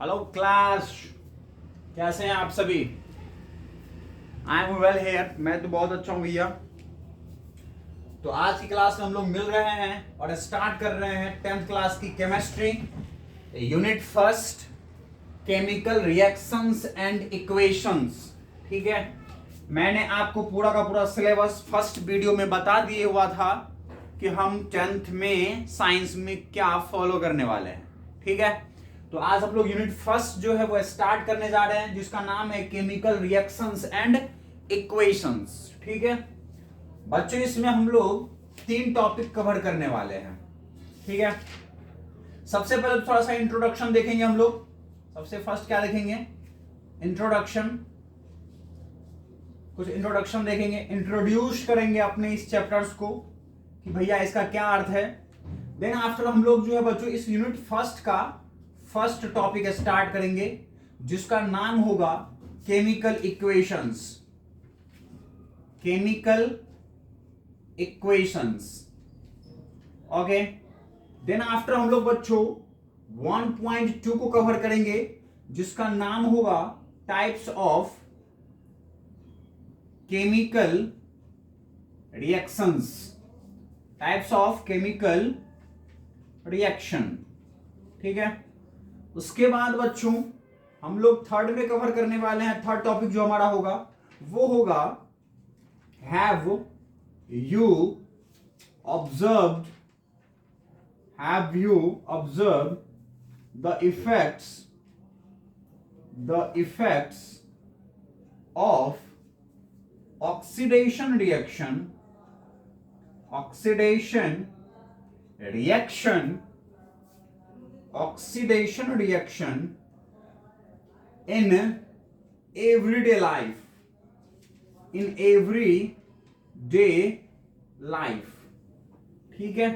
Hello class, कैसे हैं आप सभी? I am well hair. मैं तो बहुत अच्छा हूँ भैया। तो आज की क्लास में हम लोग मिल रहे हैं और स्टार्ट कर रहे हैं 10th क्लास की chemistry, unit first, chemical reactions and equations. ठीक है, मैंने आपको पूरा का पूरा सिलेबस फर्स्ट वीडियो में बता दिए हुआ था कि हम 10th में साइंस में क्या फॉलो करने वाले हैं। ठीक है, तो आज हम लोग यूनिट फर्स्ट जो है वो स्टार्ट करने जा रहे हैं, जिसका नाम है केमिकल रिएक्शंस एंड इक्वेशंस। ठीक है बच्चों, इसमें हम लोग 3 टॉपिक कवर करने वाले हैं। ठीक है, सबसे पहले थोड़ा सा इंट्रोडक्शन देखेंगे हम लोग। सबसे फर्स्ट क्या देखेंगे? इंट्रोडक्शन। कुछ इंट्रोडक्शन देखेंगे, इंट्रोड्यूस करेंगे अपने इस चैप्टर्स को कि भैया इसका क्या अर्थ है। देन आफ्टर हम लोग जो है बच्चों इस यूनिट फर्स्ट का फर्स्ट टॉपिक स्टार्ट करेंगे, जिसका नाम होगा chemical equations. Chemical equations, okay. Then after हम लोग बच्चों 1.2 को कवर करेंगे, जिसका नाम होगा types of chemical reactions. Types of chemical reaction. ठीक है, उसके बाद बच्चों हम लोग थर्ड में कवर करने वाले हैं। थर्ड टॉपिक जो हमारा होगा वो होगा have you observed the effects of oxidation reaction in everyday life, ठीक है।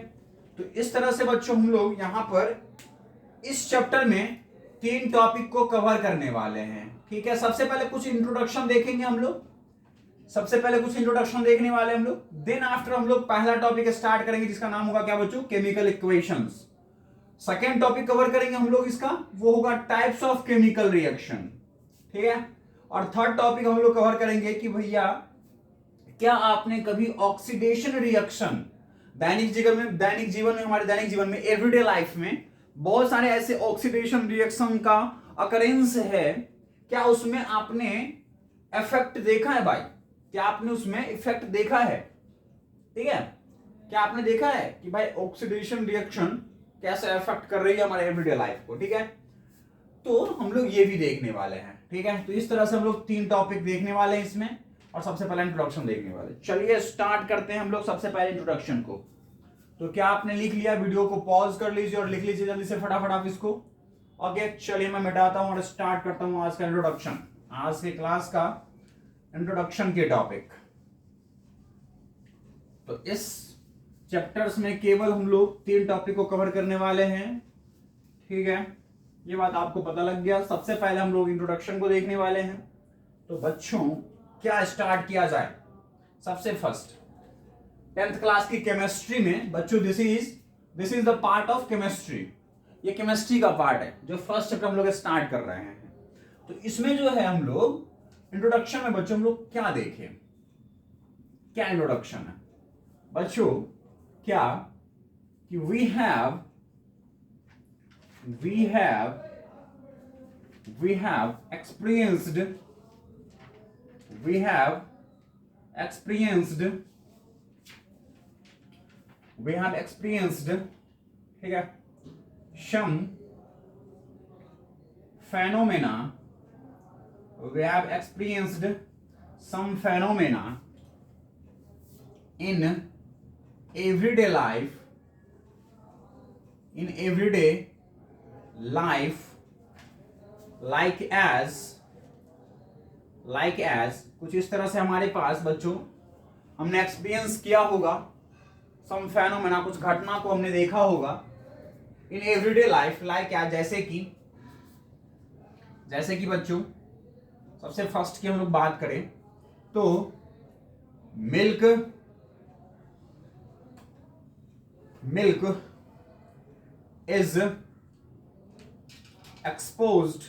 तो इस तरह से बच्चों हम लोग यहां पर इस चैप्टर में 3 टॉपिक को कवर करने वाले हैं। ठीक है, सबसे पहले कुछ इंट्रोडक्शन देखेंगे हम लोग। देखने वाले हम लोग। देन आफ्टर हम लोग पहला टॉपिक स्टार्ट करेंगे, जिसका नाम होगा क्या बच्चों? Chemical equations. Second topic cover करेंगे हम लोग इसका, वो होगा टाइप्स ऑफ केमिकल रिएक्शन। ठीक है, और थर्ड टॉपिक हम लोग कवर करेंगे कि भैया क्या आपने कभी ऑक्सीडेशन रिएक्शन दैनिक जीवन में हमारे दैनिक जीवन में एवरीडे लाइफ में बहुत सारे ऐसे ऑक्सीडेशन रिएक्शन का अकरेंस है, क्या उसमें आपने इफेक्ट देखा है भाई? क्या आपने उसमें इफेक्ट देखा है? ठीक है, क्या आपने देखा है कि भाई ऑक्सीडेशन रिएक्शन कैसे अफेक्ट कर रही है हमारे एवरीडे लाइफ को? ठीक है, तो हम लोग ये भी देखने वाले हैं। ठीक है, तो इस तरह से हम लोग 3 टॉपिक देखने वाले हैं इसमें, और सबसे पहले इंट्रोडक्शन देखने वाले। चलिए स्टार्ट करते हैं हम लोग सबसे पहले इंट्रोडक्शन को। तो क्या आपने लिख लिया? वीडियो को पॉज कर लीजिए और लिख लीजिए जल्दी से फटाफट आप इसको। ओके, चलिए मैं मिटाता हूं और स्टार्ट करता हूं आज का इंट्रोडक्शन, आज के क्लास का इंट्रोडक्शन के टॉपिक। तो इस चैप्टर्स में केवल हम लोग 3 टॉपिक को कवर करने वाले हैं। ठीक है, ये बात आपको पता लग गया। सबसे पहले हम लोग इंट्रोडक्शन को देखने वाले हैं। तो बच्चों क्या स्टार्ट किया जाए? सबसे फर्स्ट 10th क्लास की केमिस्ट्री में बच्चों this is the part of chemistry. ये केमिस्ट्री का पार्ट है जो फर्स्ट चैप्टर हम लोग स्टार्ट कर रहे हैं। तो इसमें जो है हम लोग इंट्रोडक्शन में बच्चों हम लोग क्या देखें? क्या इंट्रोडक्शन है बच्चों? क्या कि वी हैव experienced, ठीक है, some phenomena in everyday life like as कुछ इस तरह से हमारे पास बच्चों हमने एक्सपीरियंस किया होगा। सम फेनोमेना, कुछ घटना को हमने देखा होगा in everyday life like as, जैसे कि बच्चों सबसे फर्स्ट की हम लोग बात करें तो मिल्क इज एक्सपोज्ड,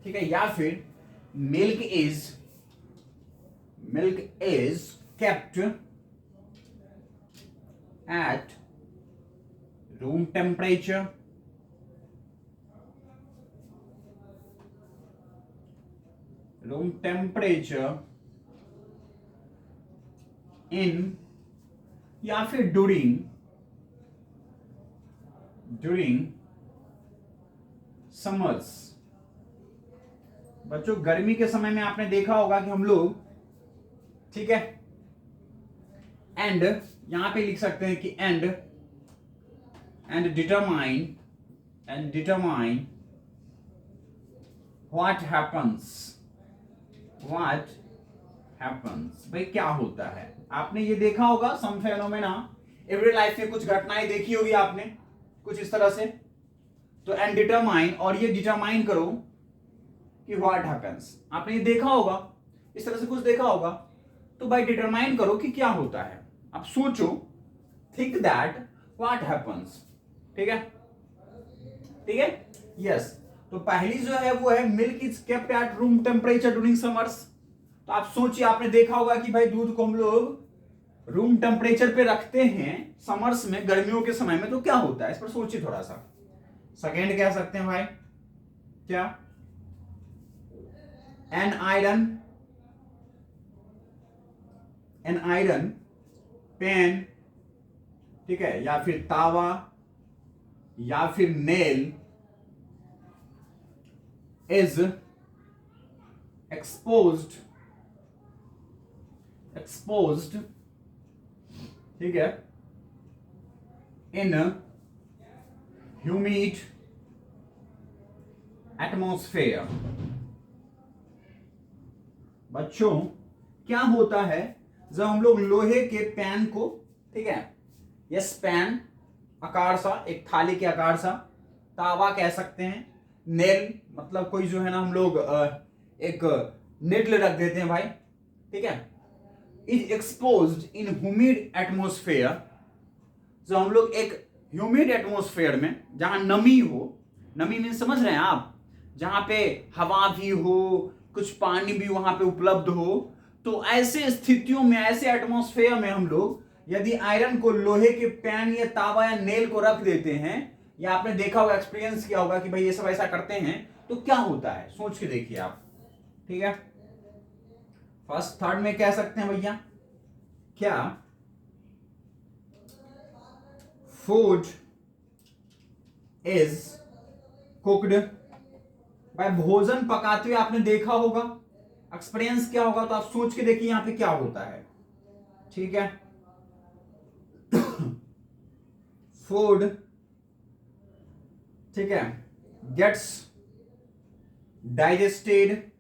ठीक है, या फिर milk is kept at room temperature, in, या फिर ड्यूरिंग समर्स। बच्चों गर्मी के समय में आपने देखा होगा कि हम लोग, ठीक है, एंड यहां पे लिख सकते हैं कि एंड डिटरमाइन व्हाट हैपन्स, भाई क्या होता है। आपने ये देखा होगा सम फेनोमेना, एवरी लाइफ में कुछ घटनाएं देखी होगी आपने कुछ इस तरह से। तो एंड डिटरमाइन, और ये डिटरमाइन करो कि व्हाट हैपेंस, आपने ये देखा होगा, इस तरह से कुछ देखा होगा, तो भाई डिटरमाइन करो कि क्या होता है। अब सोचो, थिंक दैट व्हाट हैपेंस, ठीक है, ठीक है, यस। तो पहली जो है वो है milk is kept at room temperature during summers. तो आप सोचिए, आपने देखा होगा कि भाई दूध को हम लोग रूम टेम्परेचर पे रखते हैं समर्स में, गर्मियों के समय में, तो क्या होता है, इस पर सोचिए थोड़ा सा। सेकेंड कह सकते हैं भाई क्या, एन आयरन पेन, ठीक है, या फिर तावा, या फिर नेल इज एक्सपोज्ड, ठीक है, इन ह्यूमिड एटमॉस्फेयर। बच्चों क्या होता है जब हम लोग लोहे के पैन को, ठीक है, यस पैन आकार सा, एक थाली के आकार सा, तावा कह सकते हैं, नेल मतलब कोई जो है ना, हम लोग एक नेडल रख देते हैं भाई, ठीक है, is exposed in humid atmosphere. जो हम लोग एक ह्यूमिड एटमॉस्फेयर में, जहां नमी हो, नमी मीन समझ रहे हैं आप, जहां पे हवा भी हो, कुछ पानी भी वहां पे उपलब्ध हो, तो ऐसे स्थितियों में, ऐसे एटमॉस्फेयर में हम लोग यदि आयरन को लोहे के पैन या तावा या नेल को रख देते हैं, या आपने देखा होगा, एक्सपीरियंस किया होगा कि भाई ये सब ऐसा करते हैं, तो क्या होता है, सोच के देखिए आप, ठीक है। फर्स्ट थर्ड में कह सकते हैं भैया क्या, फूड इज कुक्ड, भाई भोजन पकाते हुए आपने देखा होगा, एक्सपीरियंस किया होगा, तो आप सोच के देखिए यहां पे क्या होता है, ठीक है। फूड, ठीक है, gets digested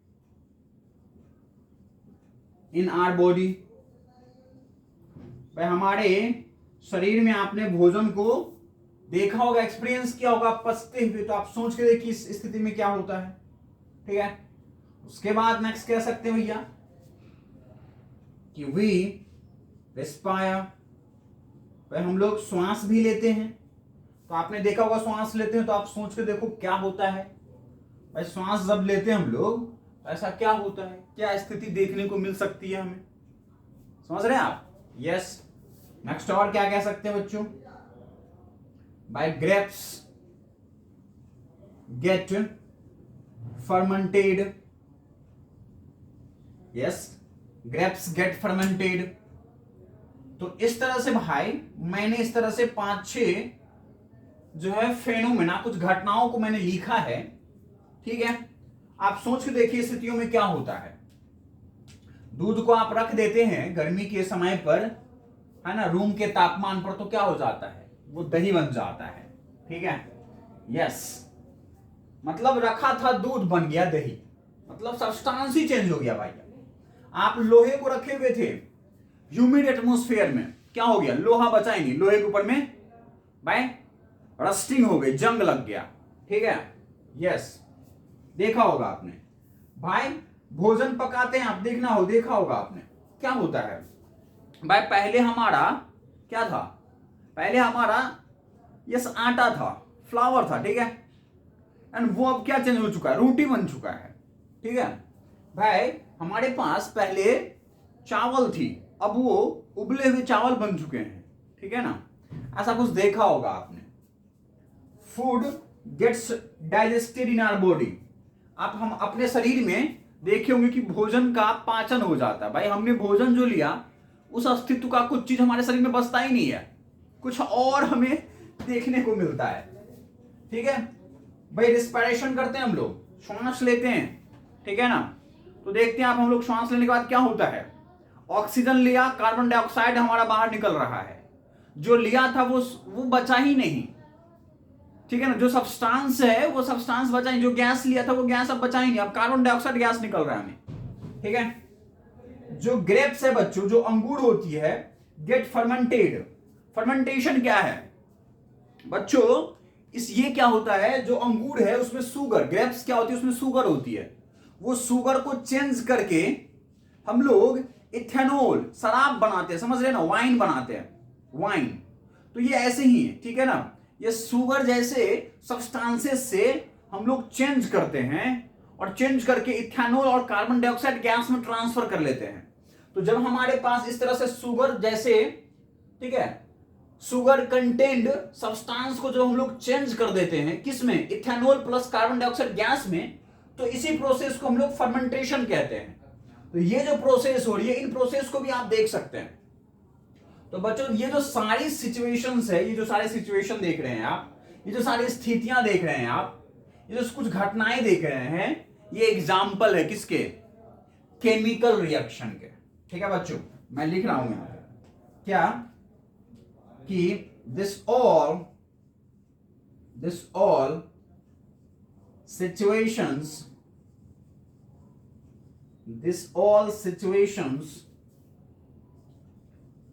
in our body, भाई हमारे शरीर में आपने भोजन को देखा होगा, एक्सपीरियंस किया होगा पचते हुए, तो आप सोच के देखिए इस स्थिति में क्या होता है, ठीक है। उसके बाद नेक्स्ट कह सकते हैं भैया कि वी रेस्पायर, भाई हम लोग श्वास भी लेते हैं, तो आपने देखा होगा श्वास लेते हैं, तो आप सोच के देखो क्या होता है, भाई श्वास जब लेते हैं हम लोग, ऐसा क्या होता है, क्या स्थिति देखने को मिल सकती है हमें, समझ रहे हैं आप, यस। नेक्स्ट और क्या कह सकते हैं बच्चों, by grapes get fermented, yes, grapes get fermented. तो इस तरह से भाई मैंने इस तरह से 5-6 जो है फेनोमेना, कुछ घटनाओं को मैंने लिखा है, ठीक है। आप सोच के देखिए स्थितियों में क्या होता है। दूध को आप रख देते हैं गर्मी के समय पर, है ना, रूम के तापमान पर, तो क्या हो जाता है, वो दही बन जाता है, ठीक है, यस। मतलब रखा था दूध, बन गया दही, मतलब सब्सटेंस ही चेंज हो गया भाई। आप लोहे को रखे हुए थे ह्यूमिड एटमॉस्फेयर में, क्या हो गया, लोहा बचा ही नहीं, लोहे के ऊपर में भाई रस्टिंग हो गई, जंग लग गया, ठीक है, यस। देखा होगा आपने भाई, भोजन पकाते हैं आप, देखा होगा आपने, क्या होता है भाई, पहले हमारा क्या था, पहले हमारा यस आटा था, फ्लावर था, ठीक है, एंड वो अब क्या चेंज हो चुका है, रोटी बन चुका है। ठीक है भाई, हमारे पास पहले चावल थी, अब वो उबले हुए चावल बन चुके हैं। ठीक है ना, ऐसा कुछ देखा होगा आपने। Food gets digested in our body. आप हम अपने शरीर में देखे होंगे कि भोजन का पाचन हो जाता है। भाई हमने भोजन जो लिया उस अस्तित्व का कुछ चीज हमारे शरीर में बचता ही नहीं है, कुछ और हमें देखने को मिलता है। ठीक है भाई, रिस्पिरेशन करते हैं हम लोग, श्वास लेते हैं। ठीक है ना, तो देखते हैं आप हम लोग श्वास लेने के बाद क्या होता है, ऑक्सीजन लिया, कार्बन डाइऑक्साइड हमारा बाहर निकल रहा है। जो लिया था वो बचा ही नहीं। ठीक है ना, जो सब्सटेंस है वो सब्सटेंस बचा ही, जो गैस लिया था वो गैस अब बचा ही नहीं, अब कार्बन डाइऑक्साइड गैस निकल रहा है हमें। ठीक है, जो ग्रेप्स है बच्चों, जो अंगूर होती है, गेट फर्मेंटेड। फर्मेंटेशन क्या है बच्चों, ये क्या होता है, जो अंगूर है उसमें शुगर, ग्रेप्स क्या होती है उसमें शुगर होती है, वो शुगर को चेंज करके हम लोग इथेनॉल, शराब बनाते हैं, समझ रहे हैं ना, वाइन बनाते हैं, वाइन। तो ये ऐसे ही है। ठीक है ना, ये शुगर जैसे सब्सटेंसेस से हम लोग चेंज करते हैं और चेंज करके इथेनॉल और कार्बन डाइऑक्साइड गैस में ट्रांसफर कर लेते हैं। तो जब हमारे पास इस तरह से शुगर जैसे, ठीक है, शुगर कंटेंट सब्सटेंस को जब हम लोग चेंज कर देते हैं किसमें, ethanol plus carbon dioxide gas में, तो इसी प्रोसेस को हम लोग फर्मेंटेशन कहते हैं। तो ये जो प्रोसेस हो रही है, इन प्रोसेस को भी आप देख सकते हैं। तो बच्चों ये जो सारी सिचुएशंस है, ये जो सारे सिचुएशन देख रहे हैं आप, ये जो सारी स्थितियां देख रहे हैं आप, ये जो कुछ घटनाएं देख रहे हैं, ये एग्जाम्पल है किसके, केमिकल रिएक्शन के। ठीक है बच्चों, मैं लिख रहा हूं यहां पे क्या, कि this all situations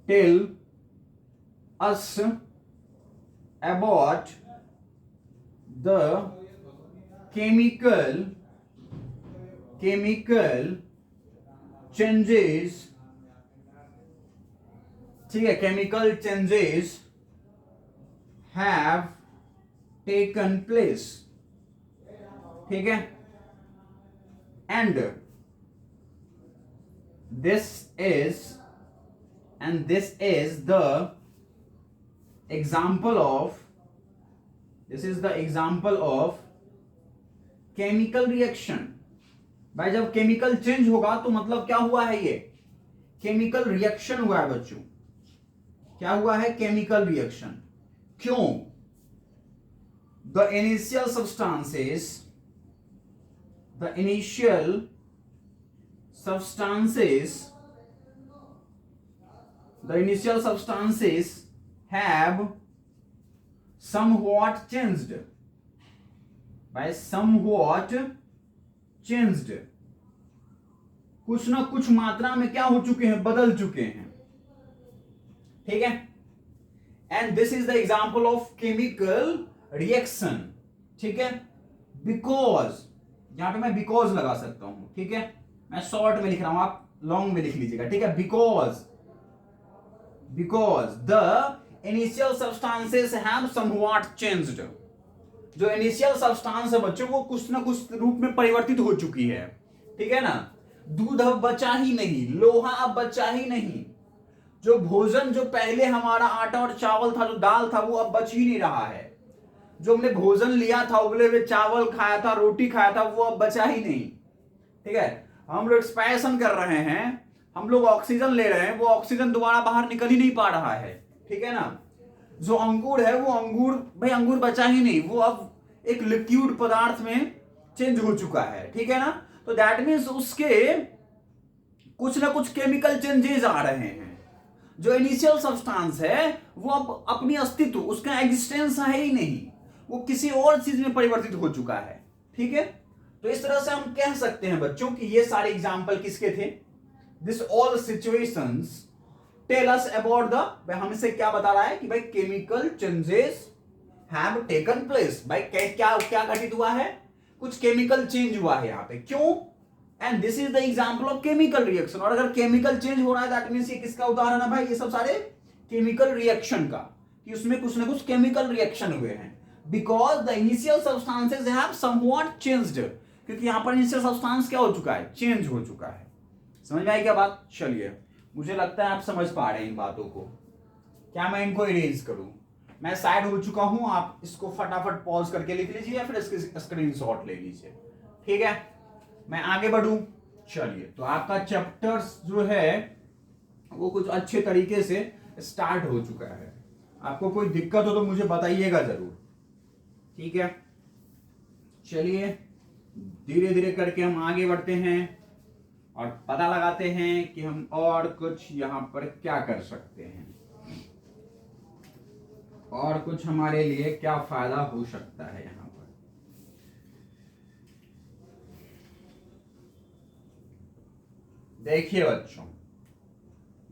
tell us about the chemical changes, ठीक है, chemical changes have taken place। ठीक है, and this is the example of chemical reaction. भाई जब केमिकल चेंज होगा तो मतलब क्या हुआ है, ये केमिकल रिएक्शन हुआ है बच्चों। क्या हुआ है, केमिकल रिएक्शन। क्यों, the initial substances have somewhat changed। by somewhat changed, कुछ ना कुछ मात्रा में क्या हो चुके हैं, बदल चुके हैं। ठीक है, and this is the example of chemical reaction. ठीक है, बिकॉज, यहां पे मैं बिकॉज लगा सकता हूं। ठीक है, मैं शॉर्ट में लिख रहा हूं, आप लॉन्ग में लिख लीजिएगा। ठीक है, because the initial substances have somewhat changed. जो इनिशियल सब्सटेंस है बच्चों, वो कुछ ना कुछ रूप में परिवर्तित हो चुकी है। ठीक है ना, दूध अब बचा ही नहीं, लोहा अब बचा ही नहीं, जो भोजन, जो पहले हमारा आटा और चावल था, जो दाल था, वो अब बच ही नहीं रहा है। जो हमने भोजन लिया था, उबले हुए चावल खाया था, रोटी खाया था, वो अब बचा ही नहीं। ठीक है, हम लोग एक्सपायरेशन कर रहे हैं, हम लोग ऑक्सीजन ले रहे हैं, वो ऑक्सीजन दोबारा बाहर निकल ही नहीं पा रहा है। ठीक है ना, जो अंगूर है वो अंगूर, भाई अंगूर बचा ही नहीं, वो अब एक लिक्विड पदार्थ में चेंज हो चुका है। ठीक है ना, तो दैट मीन्स उसके कुछ ना कुछ केमिकल चेंजेस आ रहे हैं। जो इनिशियल सब्सटेंस है वो अब अपनी अस्तित्व, उसका एग्जिस्टेंस है ही नहीं, वो किसी और चीज में परिवर्तित हो चुका है। ठीक है, तो इस तरह से हम कह सकते हैं बच्चों कि ये सारे एग्जाम्पल किसके थे, this all situations tell us about the, हमसे क्या बता रहा है कि भाई chemical changes have taken place. भाई क्या क्या घटित हुआ है, कुछ केमिकल चेंज हुआ है यहाँ पे। क्यों, and this is the example of chemical reaction. और अगर केमिकल चेंज हो रहा है दैट मींस ये किसका उदाहरण है भाई, ये सब सारे केमिकल रिएक्शन का, कि उसमें कुछ ना कुछ केमिकल रिएक्शन हुए हैं because the initial substances have somewhat changed, क्योंकि यहां पर इनिशियल सब्सटेंस क्या हो चुका है, चेंज हो चुका है। समझ में आई क्या बात? चलिए, मुझे लगता है आप समझ पा रहे हैं इन बातों को। क्या मैं इनको इरेज करूं? मैं साइड हो चुका हूं, आप इसको फटाफट पॉज करके लिख लीजिए या फिर इसके स्क्रीनशॉट ले लीजिए, ठीक है? मैं आगे बढ़ूं। चलिए, तो आपका चैप्टर्स जो है वो कुछ अच्छे तरीके से स्टार्ट हो चुका है। आपको कोई दिक्कत हो तो मुझे बताइएगा जरूर, ठीक है? चलिए, धीरे धीरे करके हम आगे बढ़ते हैं और पता लगाते हैं कि हम और कुछ यहां पर क्या कर सकते हैं, और कुछ हमारे लिए क्या फायदा हो सकता है यहां पर। देखिए बच्चों,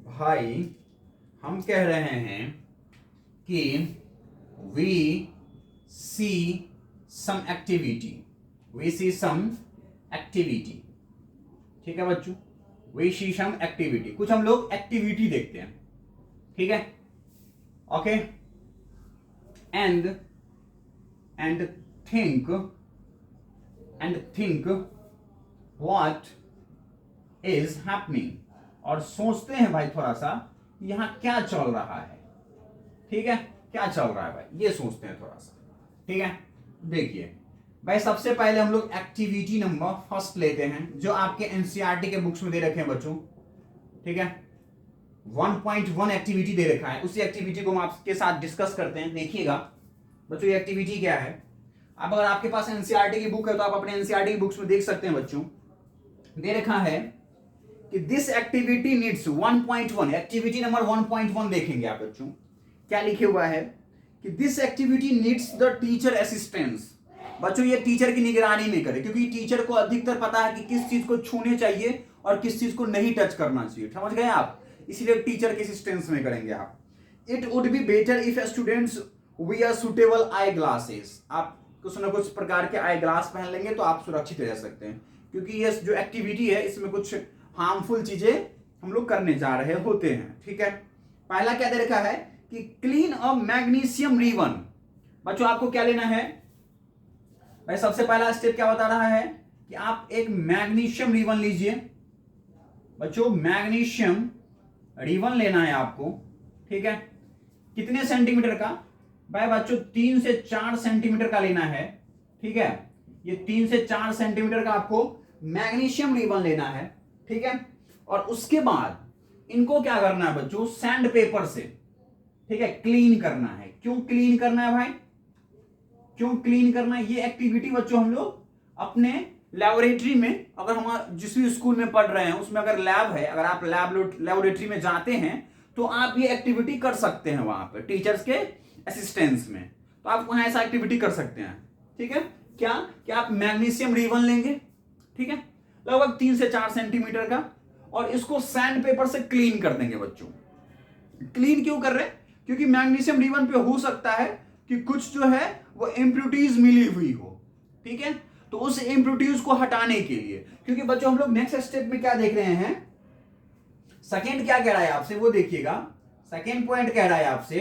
भाई हम कह रहे हैं कि we see some activity, we see some activity, ठीक है बच्चों? वी सी सम एक्टिविटी, कुछ हम लोग एक्टिविटी देखते हैं, ठीक है? Okay, and think what is happening, और सोचते हैं भाई थोड़ा सा यहां क्या चल रहा है, ठीक है? क्या चल रहा है भाई, ये सोचते हैं थोड़ा सा, ठीक है? देखिए भाई, सबसे पहले हम लोग एक्टिविटी नंबर फर्स्ट लेते हैं, जो आपके एनसीईआरटी के बुक्स में दे रखे हैं बच्चों, ठीक है? 1.1 एक्टिविटी दे रखा है, उसी एक्टिविटी को हम आपके साथ डिस्कस करते हैं। देखिएगा बच्चों, ये एक्टिविटी क्या है। अब अगर आपके पास एनसीईआरटी की बुक है तो आप अपने एनसीईआरटी की बुक्स में देख सकते हैं बच्चों, दे रखा है कि this activity needs 1.1, activity number 1.1 देखेंगे आप बच्चों, क्या लिखे हुआ है कि this activity needs the teacher assistance. बच्चों, ये टीचर की निगरानी में करे, क्योंकि टीचर को अधिकतर पता है कि किस चीज को छूने चाहिए और किस चीज को नहीं टच करना चाहिए, समझ गए आप? इसलिए टीचर के असिस्टेंस में करेंगे आप। It would be better if students wear suitable eye glasses, आप कुछ ना कुछ प्रकार के आई ग्लास पहन लेंगे तो आप सुरक्षित रह सकते हैं, क्योंकि ये जो एक्टिविटी है इसमें कुछ हार्मफुल चीजें हम लोग करने जा रहे होते हैं, ठीक है? पहला क्या दे रखा है कि क्लीन अ मैग्नीशियम रिबन। बच्चों, आपको क्या लेना है भाई? सबसे पहला स्टेप क्या बता रहा है कि आप एक मैग्नीशियम रिबन लीजिए। बच्चों, मैग्नीशियम रिबन लेना है आपको, ठीक है? कितने सेंटीमीटर का भाई? बच्चों, 3 से 4 सेंटीमीटर का लेना है, ठीक है? ये 3 से 4 सेंटीमीटर का आपको मैग्नीशियम रिबन लेना है, ठीक है? और उसके बाद इनको क्या करना है बच्चों? सैंड पेपर से, ठीक है, क्लीन करना है। क्यों क्लीन करना है भाई? क्यों क्लीन करना है? ये एक्टिविटी बच्चों हम लोग अपने लेबोरेटरी में, अगर हम जिस भी स्कूल में पढ़ रहे हैं उसमें अगर लैब है, अगर आप लेबोरेटरी में जाते हैं तो आप ये एक्टिविटी कर सकते हैं वहां पर टीचर्स के असिस्टेंस में, तो आप वहां ऐसा एक्टिविटी कर सकते हैं, ठीक है? क्या आप मैग्नीशियम रिबन लेंगे, ठीक है, लगभग 3 से 4 सेंटीमीटर का, और इसको सैंड पेपर से क्लीन कर देंगे बच्चों। क्लीन क्यों कर रहे हैं? क्योंकि मैग्नीशियम रिबन पे हो सकता है कि कुछ जो है वो इम्प्यूरिटीज मिली हुई हो, ठीक है? तो उस इम्प्यूरिटीज को हटाने के लिए, क्योंकि बच्चों हम लोग नेक्स्ट स्टेप में क्या देख रहे हैं, सेकेंड क्या कह रहा है आपसे वो देखिएगा। सेकेंड पॉइंट कह रहा है आपसे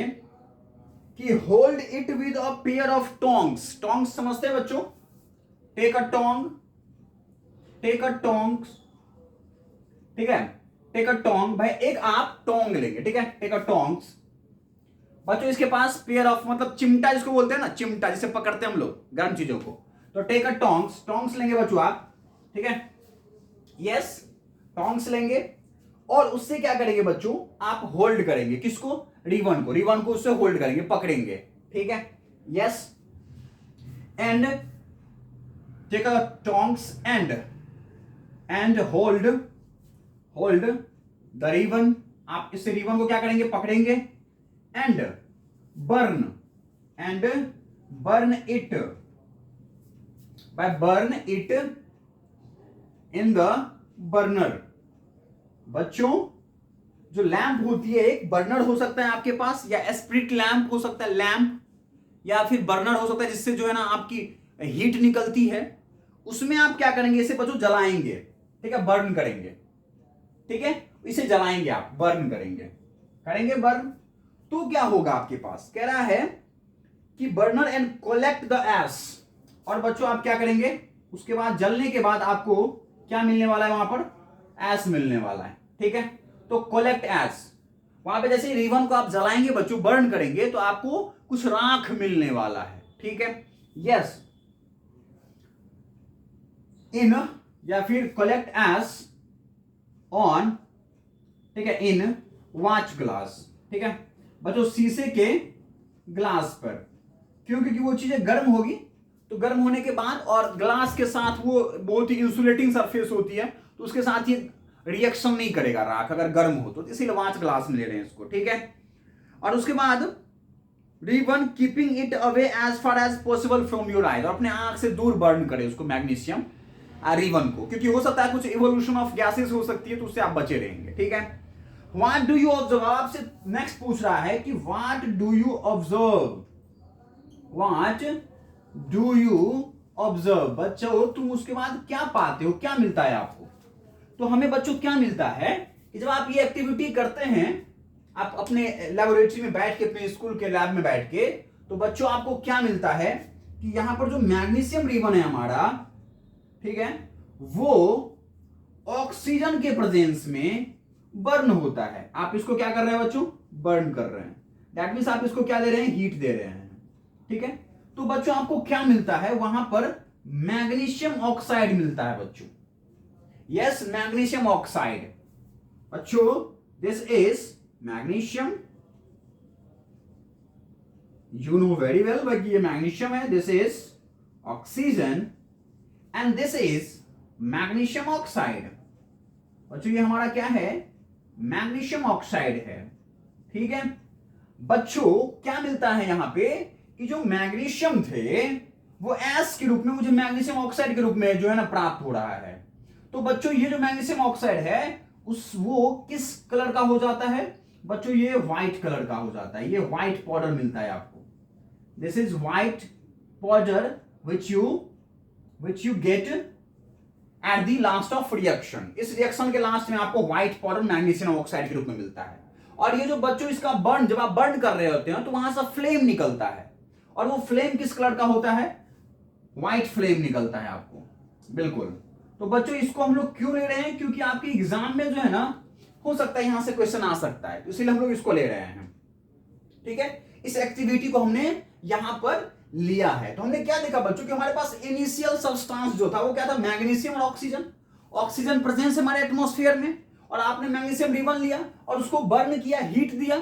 कि hold it with a pair of tongs. Tongs समझते हैं बच्चों? Take a tong, take a tongs, ठीक है? टेक अ टोंग, भाई एक आप टोंग लेंगे, ठीक है? Take a tongs. बच्चों, इसके पास पेयर ऑफ मतलब चिमटा जिसको बोलते हैं ना, चिमटा जिसे पकड़ते हैं हम लोग गर्म चीजों को, तो टेक अ टोंग्स, टोंग्स लेंगे बच्चों आप, ठीक है? यस, टोंग्स लेंगे और उससे क्या करेंगे बच्चों? आप होल्ड करेंगे किसको? रिबन को, रिबन को उससे होल्ड करेंगे, पकड़ेंगे, ठीक है? Yes, and take a tongs and hold the ribbon. आप इससे रिबन को क्या करेंगे? पकड़ेंगे, and burn it, by burn it in the burner. बच्चों, जो लैंप होती है, एक बर्नर हो सकता है आपके पास, या स्प्रिट लैंप हो सकता है, लैंप, या फिर बर्नर हो सकता है जिससे जो है ना आपकी हीट निकलती है, उसमें आप क्या करेंगे? इसे बच्चों जलाएंगे, ठीक है? बर्न करेंगे, ठीक है? इसे जलाएंगे, आप बर्न करेंगे बर्न। तो क्या होगा आपके पास? कह रहा है कि burner and collect the S. और बच्चों आप क्या करेंगे, उसके बाद जलने के बाद आपको क्या मिलने वाला है, वहां पर एस मिलने वाला है। ठीक है, तो कलेक्ट एस, वहां पे जैसे रिबन को आप जलाएंगे बच्चों, बर्न करेंगे तो आपको कुछ राख मिलने वाला है। ठीक है, यस, इन या फिर कलेक्ट एस ऑन, ठीक है, इन वॉच ग्लास। ठीक है बच्चों, शीशे के ग्लास पर, क्यों, क्योंकि वो चीजें गर्म होगी, तो गर्म होने के बाद और ग्लास के साथ वो बहुत ही इंसुलेटिंग सरफेस होती है, तो उसके साथ ये रिएक्शन नहीं करेगा राख अगर गर्म हो तो, इसीलिए वॉच ग्लास में ले रहे हैं इसको। ठीक है, और उसके बाद ribbon keeping it away as far as possible from your eyes, और अपने आंख से दूर बर्न करे उसको, मैग्नीशियम रिबन को, क्योंकि हो सकता है कुछ इवोल्यूशन ऑफ गैसेस हो सकती है, तो उससे आप बचे रहेंगे। ठीक है, व्हाट डू यू ऑब्जर्व, आपसे नेक्स्ट पूछ रहा है कि what do you observe, what do you observe. बच्चों तुम उसके बाद क्या पाते हो, क्या मिलता है आपको, तो हमें बच्चों क्या मिलता है कि जब आप ये एक्टिविटी करते हैं, आप अपने लेबोरेटरी में बैठ के, अपने स्कूल के लैब में बैठ के, तो बच्चों आपको क्या मिलता है कि यहां पर जो मैग्नीशियम रिबन है हमारा, ठीक है, वो ऑक्सीजन के प्रेजेंस में बर्न होता है। आप इसको क्या कर रहे हैं बच्चों, बर्न कर रहे हैं, दैट मीन्स आप इसको क्या दे रहे हैं, हीट दे रहे हैं। ठीक है, तो बच्चों आपको क्या मिलता है, वहां पर मैग्नीशियम ऑक्साइड मिलता है बच्चों। यस, मैग्नीशियम ऑक्साइड बच्चों, this is magnesium, you know very well भाई ये मैग्नीशियम है, this is oxygen and this is magnesium oxide. बच्चों ये हमारा क्या है, मैग्नीशियम ऑक्साइड है। ठीक है बच्चों, क्या मिलता है यहां पे कि जो मैग्नीशियम थे वो एस के रूप में मुझे मैग्नीशियम ऑक्साइड के रूप में जो है ना प्राप्त हो रहा है। तो बच्चों ये जो मैग्नीशियम ऑक्साइड है वो किस कलर का हो जाता है बच्चों, ये व्हाइट कलर का हो जाता है, ये व्हाइट पाउडर मिलता है आपको, this is white powder which you get at the last of reaction. इस रिएक्शन के लास्ट में आपको व्हाइट पाउडर मैग्नीशियम ऑक्साइड के रूप में मिलता है। और ये जो बच्चों इसका बर्न, जब आप बर्न कर रहे होते हैं तो वहां से फ्लेम निकलता है, और वो फ्लेम किस कलर का होता है, व्हाइट फ्लेम निकलता है आपको, बिल्कुल। तो बच्चों इसको हम लोग क्यों ले रहे हैं, क्योंकि आपके एग्जाम में जो है ना हो सकता है यहां से क्वेश्चन आ सकता है, तो इसलिए हम लोग इसको ले रहे हैं। ठीक है, इस एक्टिविटी को हमने यहां पर लिया है। तो हमने क्या देखा बच्चों कि हमारे पास इनिशियल सब्सटेंस जो था वो क्या था, मैग्नीशियम और ऑक्सीजन। ऑक्सीजन प्रेजेंस हमारे एटमॉस्फेयर में, और आपने मैग्नीशियम रिबन लिया और उसको बर्न किया, हीट दिया,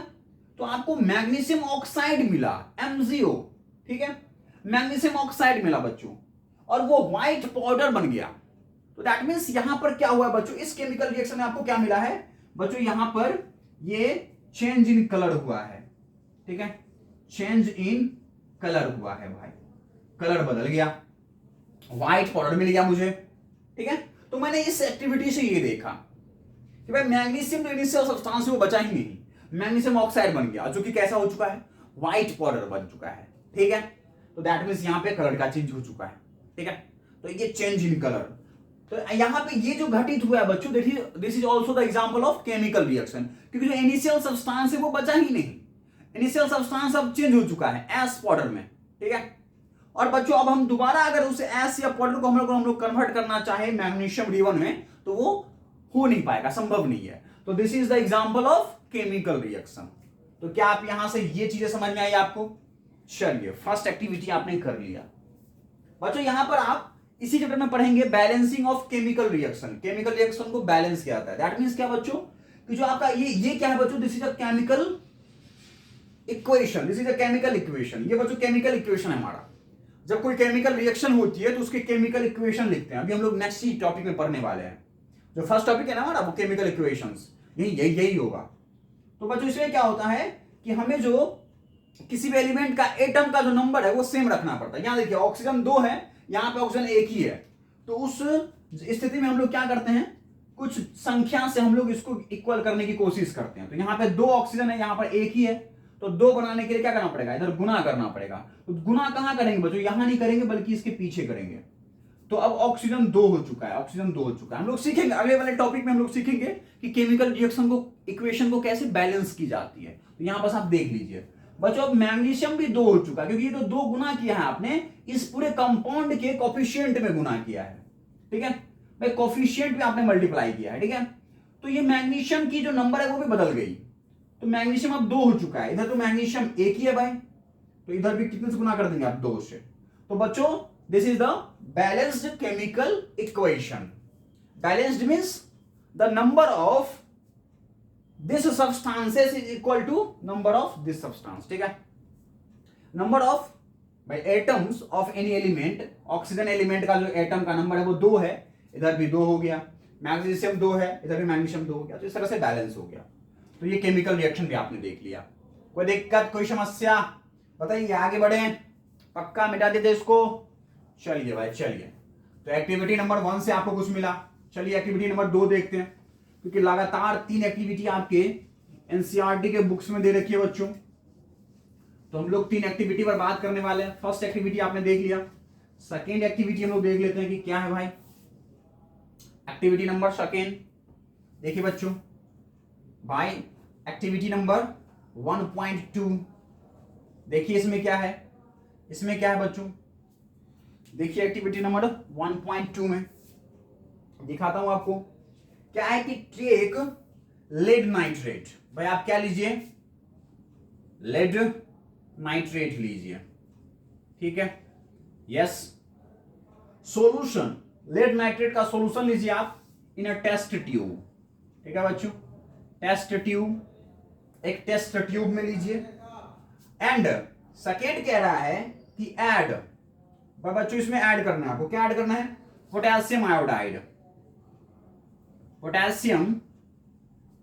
तो आपको मैग्नीशियम ऑक्साइड मिला, MgO। ठीक है, मैग्नीशियम ऑक्साइड मिला बच्चों, और वो व्हाइट पाउडर बन गया। तो दैट मीन्स यहां पर क्या हुआ बच्चों, इस केमिकल रिएक्शन में आपको क्या मिला है बच्चों, यहां पर ये चेंज इन कलर हुआ है। ठीक है, चेंज इन कलर हुआ है भाई, कलर बदल गया, व्हाइट पाउडर मिल गया मुझे। ठीक है, तो मैंने इस एक्टिविटी से ये देखा कि भाई मैग्नीशियम तो इनिशियल सब्सटेंस वो बचा ही नहीं, मैग्नीशियम ऑक्साइड बन गया, जो कि कैसा हो चुका है, व्हाइट पाउडर बन चुका है। ठीक है, तो दैट मीन्स यहां पे कलर का चेंज हो चुका है। ठीक है, तो ये चेंज इन कलर, तो यहां पे ये जो घटित हुआ है बच्चों, देखिए this is also the example of chemical reaction, क्योंकि जो इनिशियल सब्सटेंस है वो बचा ही नहीं, इनिशियल सब्सटेंस अब चेंज हो चुका है एस पाउडर में। ठीक है, और बच्चों अब हम दोबारा अगर उसे एस या पाउडर को हम लोग कन्वर्ट करना चाहे मैग्नीशियम रिबन में, तो वो हो नहीं पाएगा, संभव नहीं है। तो this is the example of chemical reaction. तो क्या आप यहां से ये चीजें समझ में आई आपको? चलिए, फर्स्ट एक्टिविटी आपने कर लिया बच्चों। यहां पर आप इसी चैप्टर में पढ़ेंगे balancing of chemical reaction. Chemical reaction को बैलेंस किया जाता है, दैट मींस क्या बच्चों कि जो आपका ये क्या है बच्चों, this is a chemical equation, this is a chemical equation. ये बच्चों केमिकल इक्वेशन है हमारा। जब कोई केमिकल रिएक्शन होती है तो उसके केमिकल इक्वेशन लिखते हैं। अभी हम लोग नेक्स्ट ही टॉपिक में पढ़ने वाले हैं। जो फर्स्ट टॉपिक है ना हमारा, वो केमिकल इक्वेशंस, यही होगा। तो बच्चों इसमें क्या होता है कि हमें जो किसी भी एलिमेंट का एटम का जो नंबर है वो सेम रखना पड़ता है। यहां देखिए ऑक्सीजन 2 है, यहां पे ऑक्सीजन 1 ही है, तो उस स्थिति में हम लोग क्या करते हैं, कुछ संख्या से हम लोग इसको इक्वल करने की कोशिश करते हैं। तो यहां पे 2 ऑक्सीजन है, यहां पर 1 ही है, तो 2 बनाने के लिए क्या करना पड़ेगा, इधर गुना करना पड़ेगा। तो गुना कहां करेंगे बच्चों, यहां नहीं करेंगे बल्कि इसके पीछे करेंगे। तो अब ऑक्सीजन 2 हो चुका है, ऑक्सीजन 2 हो चुका है। हम लोग सीखेंगे अगले वाले टॉपिक में, हम लोग सीखेंगे कि केमिकल रिएक्शन को, इक्वेशन को कैसे बैलेंस की जाती है। तो यहां बस आप देख लीजिए, बच्चों अब मैग्नीशियम भी 2 हो चुका, क्योंकि ये तो 2 गुना किया है आपने इस पूरे कंपाउंड के कोफिशिएंट में गुना किया है, ठीक है भाई, कोफिशिएंट में आपने मल्टीप्लाई किया है, ठीक है। तो ये मैग्नीशियम की जो नंबर है वो भी बदल गई, तो मैग्नीशियम अब 2 हो चुका है, इधर तो मैग्नीशियम 1 ही है भाई, तो इधर भी कितने से गुना कर देंगे आप, 2 से। तो बच्चों this is the balanced chemical equation. Balanced means the number of this substances is equal to number of this substance, ठीक है। नंबर ऑफ भाई atoms of any element, oxygen element का जो एटम का नंबर है वो 2 है, इधर भी 2 हो गया, मैग्नीशियम 2 है, इधर भी मैग्नीशियम 2 हो गया, तो इस तरह से बैलेंस हो गया। तो ये केमिकल रिएक्शन भी आपने देख लिया। कोई दिक्कत, कोई समस्या बताइए, आगे बढ़े, पक्का मिटा देते इसको। चलिए भाई चलिए, तो एक्टिविटी नंबर 1 से आपको कुछ मिला, चलिए एक्टिविटी नंबर 2 देखते हैं, क्योंकि लगातार 3 एक्टिविटी आपके एनसीईआरटी के बुक्स में दे रखी है बच्चों, तो हम लोग 3 एक्टिविटी पर बात करने वाले हैं। फर्स्ट एक्टिविटी आपने देख लिया, सेकेंड एक्टिविटी हम लोग देख लेते हैं कि क्या है भाई। एक्टिविटी नंबर सेकेंड देखिए बच्चों, भाई एक्टिविटी नंबर 1.2 देखिए, इसमें क्या है, इसमें क्या है बच्चों, देखिए एक्टिविटी नंबर 1.2 में दिखाता हूं आपको क्या है कि टेक लेड नाइट्रेट, भाई आप क्या लीजिए, लेड नाइट्रेट लीजिए, ठीक है, यस। सॉल्यूशन, लेड नाइट्रेट का सॉल्यूशन लीजिए आप इन अ टेस्ट ट्यूब, ठीक है बच्चों, टेस्ट ट्यूब, एक टेस्ट ट्यूब में लीजिए। एंड सेकेंड कह रहा है कि ऐड, बच्चों इसमें ऐड करना है आपको, क्या ऐड करना है, पोटेशियम आयोडाइड, पोटेशियम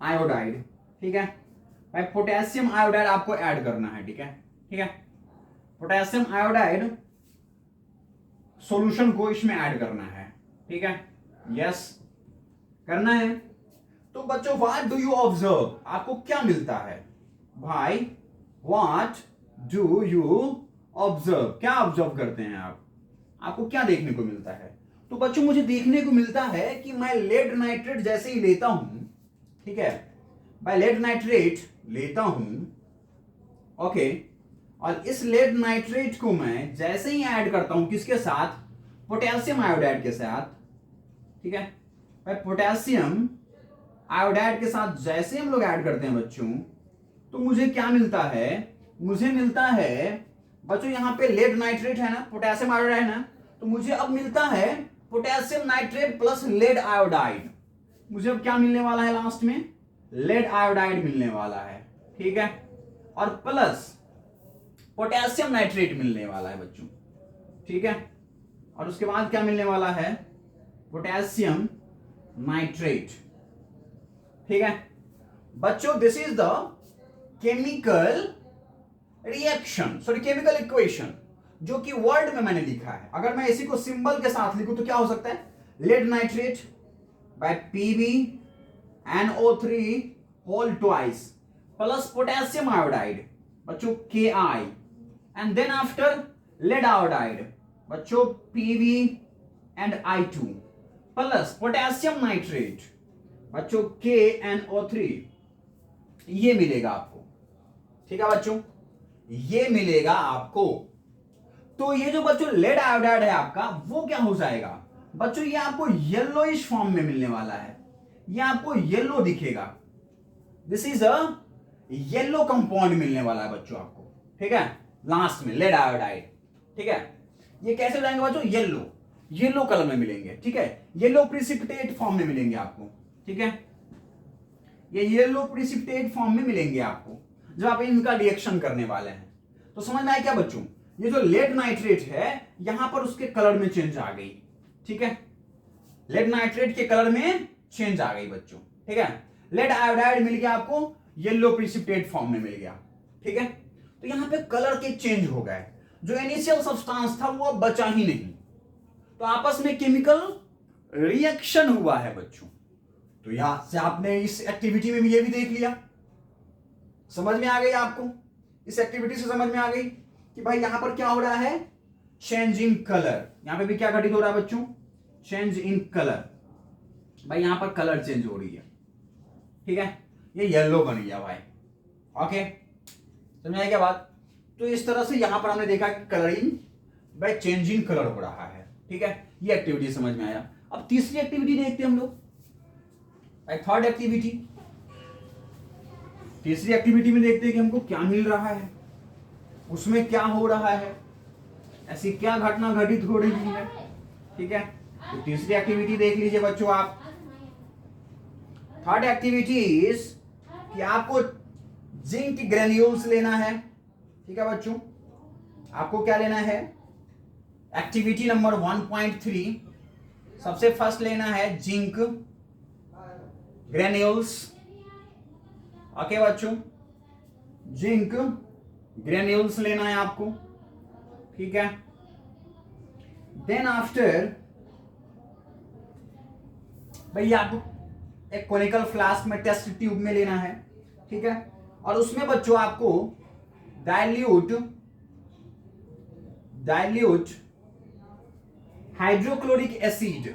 आयोडाइड, ठीक है भाई, पोटेशियम आयोडाइड आपको ऐड करना है, ठीक है, ठीक है, पोटेशियम आयोडाइड सॉल्यूशन को इसमें ऐड करना है, ठीक है, यस करना है। तो बच्चों व्हाट डू यू ऑब्जर्व, आपको क्या मिलता है भाई, व्हाट डू यू ऑब्जर्व, क्या ऑब्जर्व करते हैं आप, आपको क्या देखने को मिलता है। तो बच्चों मुझे देखने को मिलता है कि मैं लेड नाइट्रेट जैसे ही लेता हूं, ठीक है, मैं लेड नाइट्रेट लेता हूं, ओके, और इस लेड नाइट्रेट को मैं जैसे ही ऐड करता हूं किसके साथ, पोटेशियम आयोडाइड के साथ, ठीक है भाई, पोटेशियम आयोडाइड के साथ जैसे हम लोग ऐड करते हैं बच्चों, तो मुझे क्या मिलता है, मुझे मिलता है बच्चों यहाँ पे लेड नाइट्रेट है ना, पोटेशियम आयोडाइड है ना, तो मुझे अब मिलता है potassium nitrate plus lead iodide, मुझे अब क्या मिलने वाला है लास्ट में, लेड आयोडाइड मिलने वाला है, ठीक है, और प्लस पोटेशियम नाइट्रेट मिलने वाला है बच्चों, ठीक है, और उसके बाद क्या मिलने वाला है, पोटेशियम नाइट्रेट, ठीक है बच्चों। This is the chemical reaction, sorry chemical equation, जो कि वर्ड में मैंने लिखा है। अगर मैं इसी को सिंबल के साथ लिखूं तो क्या हो सकता है, lead nitrate by PbNO3 whole twice plus potassium iodide बच्चों Ki, and then after lead iodide बच्चों PbNI2 प्लस पोटेशियम नाइट्रेट बच्चों KNO3, ये मिलेगा आपको, ठीक है बच्चों, ये मिलेगा आपको। तो ये जो बच्चों लेड आयोडाइड है आपका, वो क्या हो जाएगा बच्चों, ये आपको येलोइश फॉर्म में मिलने वाला है, ये आपको येलो दिखेगा, this is a yellow compound मिलने वाला है बच्चों आपको, ठीक है, लास्ट में लेड आयोडाइड, ठीक है, ये कैसे हो जाएंगे बच्चों, येलो, येलो कलर में मिलेंगे, ठीक है, येलो प्रिसिपिटेट फॉर्म में मिलेंगे आपको, ठीक है, ये येलो प्रिसिपिटेट फॉर्म में मिलेंगे आपको जब आप इनका रिएक्शन करने वाले हैं। तो समझ में आया क्या बच्चों, ये जो लेड नाइट्रेट है यहां पर उसके कलर में चेंज आ गई, ठीक है, लेड नाइट्रेट के कलर में चेंज आ गई बच्चों, ठीक है, लेड आयोडाइड मिल गया आपको, येलो प्रिसिपिटेट फॉर्म में मिल गया, ठीक है, तो यहां पे कलर के चेंज हो गए, जो इनिशियल सब्सटेंस था वो बचा ही नहीं, तो आपस में केमिकल रिएक्शन हुआ है बच्चों। तो यहां से आपने इस एक्टिविटी में भी ये भी देख लिया, समझ में आ गई आपको, इस एक्टिविटी से समझ में आ गई कि भाई यहां पर क्या हो रहा है, चेंज इन कलर, यहां पे भी क्या घटित हो रहा है बच्चों, चेंज इन कलर, भाई यहां पर कलर चेंज हो रही है, ठीक है, ये येलो बन गया भाई, ओके समझ आया क्या बात? तो इस तरह से यहां पर हमने देखा कि कलरिंग बाय चेंजिंग कलर हो रहा है, ठीक है, ये एक्टिविटी समझ में आया। अब तीसरी एक्टिविटी देखते हैं हम लोग, थर्ड एक्टिविटी। तीसरी एक्टिविटी में देखते हैं कि हमको क्या मिल रहा है, उसमें क्या हो रहा है, ऐसी क्या घटना घटित हो रही है, ठीक है। तो तीसरी एक्टिविटी देख लीजिए बच्चों आप। थर्ड एक्टिविटी इज कि आपको जिंक ग्रेन्यूल्स लेना है, ठीक है बच्चों। आपको क्या लेना है, एक्टिविटी नंबर 1.3 सबसे फर्स्ट लेना है जिंक ग्रेन्यूल्स। ओके बच्चों, जिंक ग्रेन्यूल्स लेना है आपको, ठीक है। देन आफ्टर भैया आपको एक कोनिकल फ्लास्क में टेस्ट ट्यूब में लेना है, ठीक है। और उसमें बच्चों आपको डाइल्यूट हाइड्रोक्लोरिक एसिड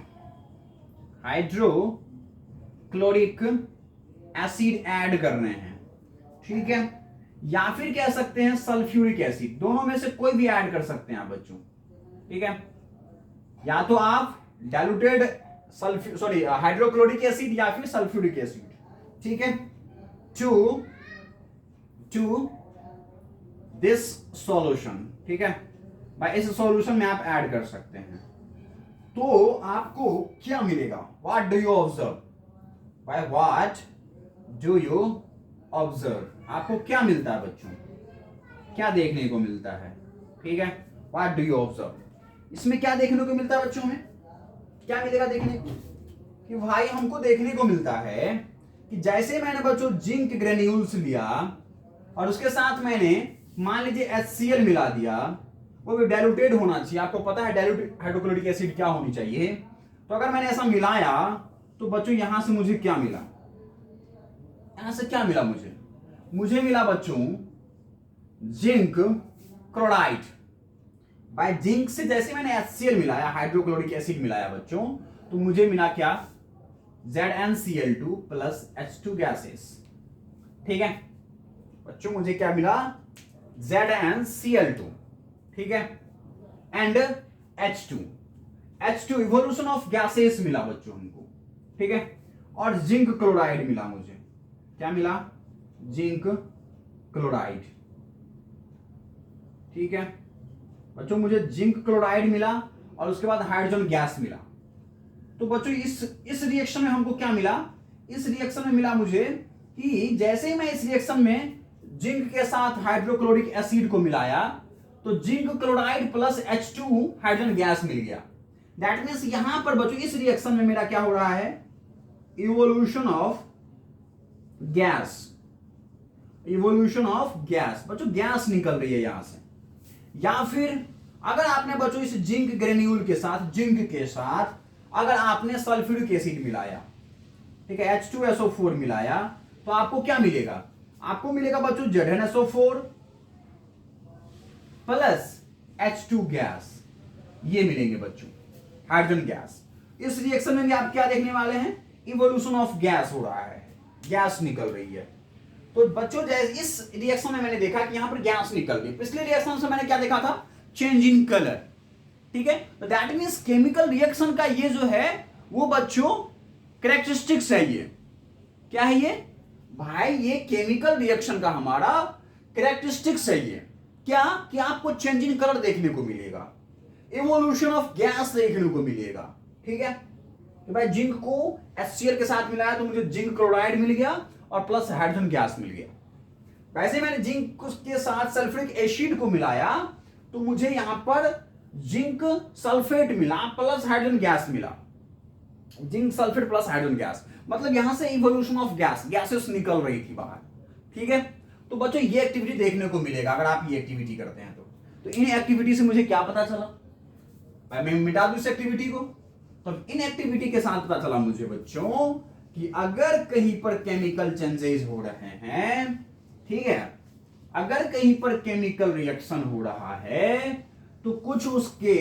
ऐड करने हैं, ठीक है। या फिर कह सकते हैं सल्फ्यूरिक एसिड, दोनों में से कोई भी ऐड कर सकते हैं आप बच्चों, ठीक है। या तो आप डाइल्यूटेड हाइड्रोक्लोरिक एसिड या फिर सल्फ्यूरिक एसिड, ठीक है, टू दिस सॉल्यूशन, ठीक है। भाई इस सॉल्यूशन में आप ऐड कर सकते हैं। तो आपको क्या मिलेगा, व्हाट डू यू ऑब्जर्व, भाई व्हाट डू यू ऑब्जर्व, आपको क्या मिलता है बच्चों, क्या देखने को मिलता है, ठीक है। व्हाट डू यू ऑब्जर्व, इसमें क्या देखने को मिलता है बच्चों में, क्या मिलेगा देखने को, कि भाई हमको देखने को मिलता है कि जैसे मैंने बच्चों जिंक ग्रेन्यूल्स लिया और उसके साथ मैंने मान लीजिए HCl मिला दिया, वो भी डाइल्यूटेड होना चाहिए, आपको पता है डाइल्यूट हाइड्रोक्लोरिक एसिड क्या होनी चाहिए। तो अगर मैंने ऐसा मिलाया तो बच्चों यहां से मुझे क्या मिला, यहां से क्या मिला मुझे मिला बच्चों जिंक क्लोराइड। बाय जिंक से जैसे मैंने HCl मिलाया, हाइड्रोक्लोरिक एसिड मिलाया बच्चों, तो मुझे मिला क्या, ZnCl2 प्लस H2 गैसेस, ठीक है बच्चों। मुझे क्या मिला, ZnCl2, ठीक है, and H2 evolution of gases मिला बच्चों हमको, ठीक है। और जिंक क्लोराइड मिला मुझे, क्या मिला, जिंक क्लोराइड, ठीक है बच्चों। मुझे जिंक क्लोराइड मिला और उसके बाद हाइड्रोजन गैस मिला। तो बच्चों इस रिएक्शन में हमको क्या मिला, इस रिएक्शन में मिला मुझे कि जैसे ही मैं इस रिएक्शन में जिंक के साथ हाइड्रोक्लोरिक एसिड को मिलाया तो zinc chloride plus H2 hydrogen gas मिल गया। दैट मीन्स यहां पर बच्चों इस रिएक्शन में मेरा क्या हो रहा है, evolution of gas, evolution of gas, बच्चों गैस निकल रही है यहां से। या फिर अगर आपने बच्चों इस जिंक ग्रेन्यूल के साथ, जिंक के साथ अगर आपने सल्फ्यूरिक एसिड मिलाया, ठीक है, H2SO4 मिलाया, तो आपको क्या मिलेगा, आपको मिलेगा बच्चों ZnSO4 प्लस H2 गैस, ये मिलेंगे बच्चों हाइड्रोजन गैस। इस रिएक्शन में भी आप क्या देखने वाले हैं, इवोल्यूशन ऑफ गैस हो रहा है, गैस निकल रही है। तो बच्चों जैसे इस रिएक्शन में मैंने देखा कि यहां पर गैस निकल गई, पिछले रिएक्शन से मैंने क्या देखा था, चेंज इन कलर, ठीक है। तो दैट मींस केमिकल रिएक्शन का ये जो है वो बच्चों कैरेक्टरिस्टिक्स है, ये क्या है ये भाई, ये केमिकल रिएक्शन का हमारा कैरेक्टरिस्टिक्स है ये, क्या कि आपको चेंज इन कलर देखने को मिलेगा, इवोल्यूशन ऑफ गैस देखने को मिलेगा, ठीक है। तो भाई जिंक को HCl के साथ मिलाया तो मुझे जिंक क्लोराइड मिल गया और प्लस हाइड्रोजन गैस मिल गया। वैसे मैंने जिंक के साथ सल्फ्यूरिक एसिड को मिलाया तो मुझे यहां पर जिंक सल्फेट मिला प्लस हाइड्रोजन गैस मिला, zinc sulphate plus hydrogen gas, मतलब यहां से इवोल्यूशन ऑफ गैस, गैसेस निकल रही थी बाहर, ठीक है। तो बच्चों ये एक्टिविटी देखने को मिलेगा अगर आप ये एक्टिविटी करते हैं तो इन एक्टिविटी से मुझे क्या पता चला, मैं मिटा दूं इस एक्टिविटी को, तो इन एक्टिविटी के साथ पता चला मुझे बच्चों कि अगर कहीं पर केमिकल चेंजेस हो रहे हैं, ठीक है, अगर कहीं पर केमिकल रिएक्शन हो रहा है तो कुछ उसके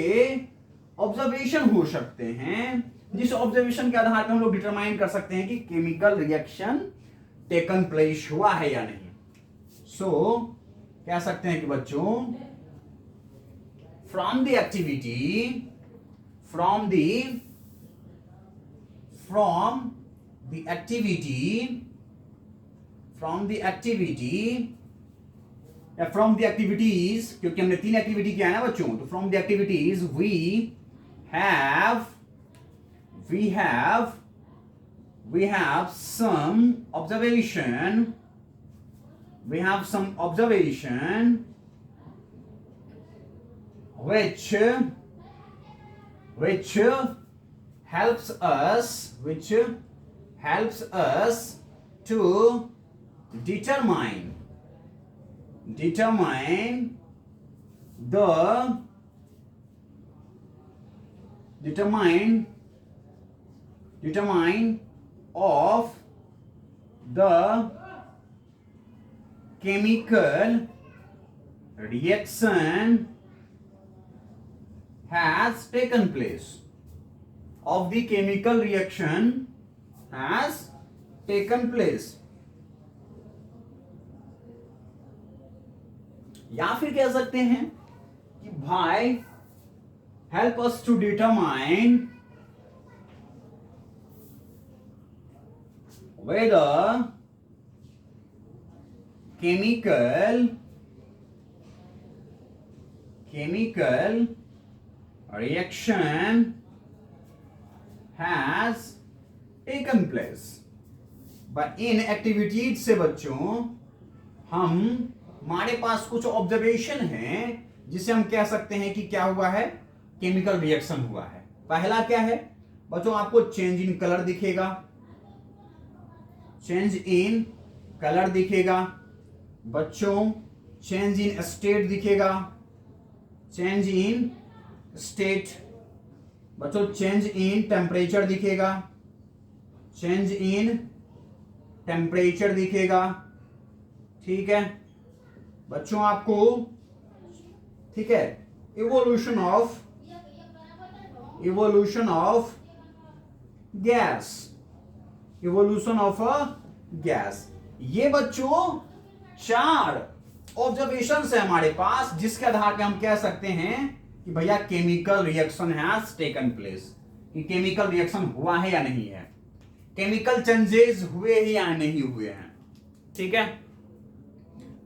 ऑब्जर्वेशन हो सकते हैं, जिस ऑब्जर्वेशन के आधार पर हम लोग डिटरमाइन कर सकते हैं कि केमिकल रिएक्शन टेकन प्लेस हुआ है या नहीं। सो कह सकते हैं कि बच्चों from the activity from the activity या फ्रॉम द एक्टिविटीज, क्योंकि हमने 3 एक्टिविटी किया है ना बच्चों, तो from the activities we have some observation which helps us to determine of the chemical reaction has taken place, या फिर कह सकते हैं कि भाई help us to determine whether chemical reaction has taken place. In activities से बच्चों हमारे पास कुछ ऑब्जर्वेशन है जिसे हम कह सकते हैं कि क्या हुआ है, केमिकल रिएक्शन हुआ है। पहला क्या है बच्चों, आपको चेंज इन कलर दिखेगा, बच्चों चेंज इन स्टेट दिखेगा, बच्चों चेंज इन टेम्परेचर दिखेगा, ठीक है बच्चों आपको, ठीक है इवोल्यूशन ऑफ गैस। ये बच्चों 4 ऑब्जर्वेशंस है हमारे पास जिसके आधार पे हम कह सकते हैं कि भैया chemical reaction has taken place, कि केमिकल रिएक्शन हुआ है या नहीं है, केमिकल चेंजेस हुए ही या नहीं हुए हैं। ठीक है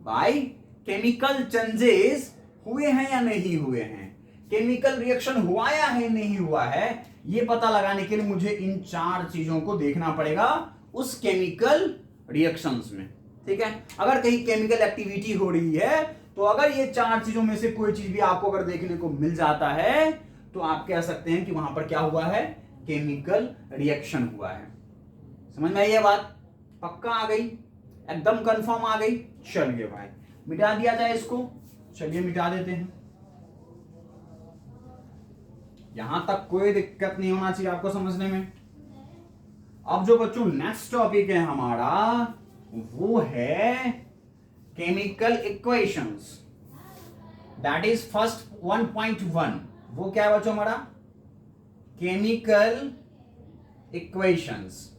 भाई, केमिकल चेंजेस हुए हैं या नहीं हुए हैं, केमिकल रिएक्शन हुआ या है नहीं हुआ है, ये पता लगाने के लिए मुझे इन 4 चीजों को देखना पड़ेगा उस केमिकल रिएक्शंस में। ठीक है, अगर कहीं केमिकल एक्टिविटी हो रही है तो अगर ये 4 चीजों में से कोई चीज भी आपको अगर देखने को मिल जाता है तो आप कह सकते हैं कि वहां पर क्या हुआ है, केमिकल रिएक्शन हुआ है। समझ में आई ये बात? पक्का आ गई, एकदम कंफर्म आ गई। चलिए भाई मिटा दिया जाए इसको, चलिए मिटा देते हैं। यहां तक कोई दिक्कत नहीं होना चाहिए आपको समझने में। अब जो बच्चों नेक्स्ट टॉपिक है हमारा वो है chemical equations, that is first 1.1। वो क्या है बच्चों हमारा, केमिकल इक्वेशंस।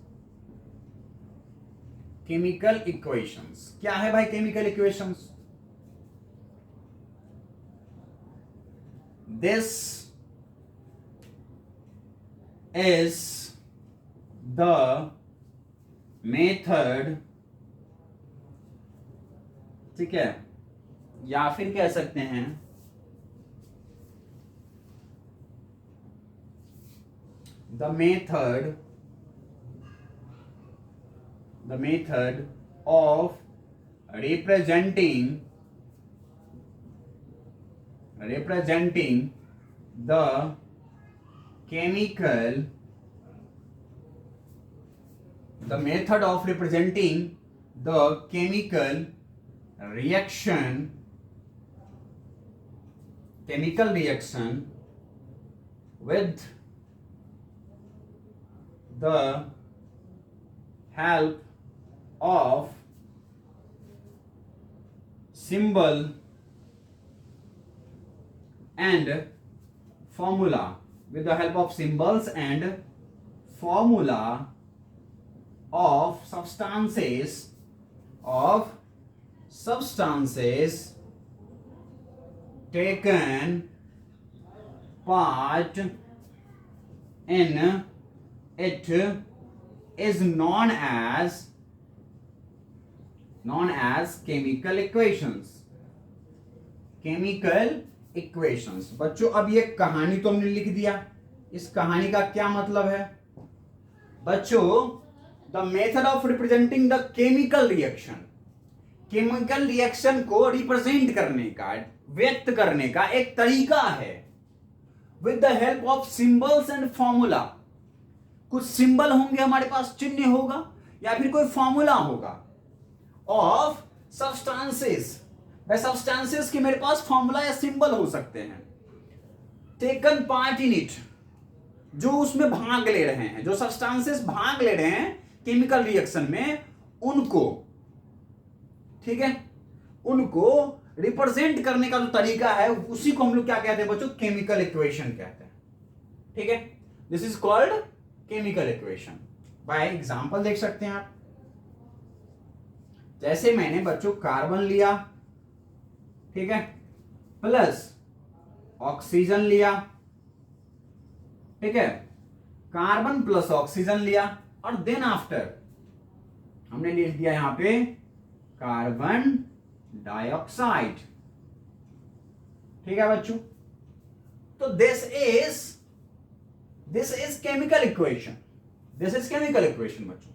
केमिकल इक्वेशंस क्या है भाई? Chemical equations, this is the method, ठीक है, या फिर कह सकते हैं the method of representing the method of representing the chemical reaction with the help of symbol and formula, with the help of symbols and formula of substances taken part in it is known as chemical equations. Chemical equations. बच्चों अब ये कहानी तो हमने लिख दिया. इस कहानी का क्या मतलब है बच्चों? The method of representing the chemical reaction. Chemical reaction को रिप्रेजेंट करने का, व्यक्त करने का एक तरीका है with the help of symbols and formula. कुछ सिंबल होंगे हमारे पास, चिन्ह होगा या फिर कोई फॉर्मूला होगा ऑफ सब्सटेंसेस. वह सब्सटेंसेस के मेरे पास फॉर्मूला या सिंबल हो सकते हैं. टेकन पार्ट इन इट, जो उसमें भाग ले रहे हैं, जो सब्सटेंसेस भाग ले रहे हैं केमिकल रिएक्शन में, उनको, ठीक है, उनको रिप्रेजेंट करने का जो तरीका है उसी को हम लोग क्या कहते हैं बच्चों? केमिकल इक्वेशन कहते हैं. ठीक है, this is called chemical equation. By example देख सकते हैं आप. जैसे मैंने बच्चों कार्बन लिया, ठीक है, प्लस ऑक्सीजन लिया, ठीक है, कार्बन प्लस ऑक्सीजन लिया, और देन आफ्टर हमने लिख दिया यहां पे कार्बन डाइऑक्साइड. ठीक है बच्चों, तो this is chemical equation. This is chemical equation बच्चों.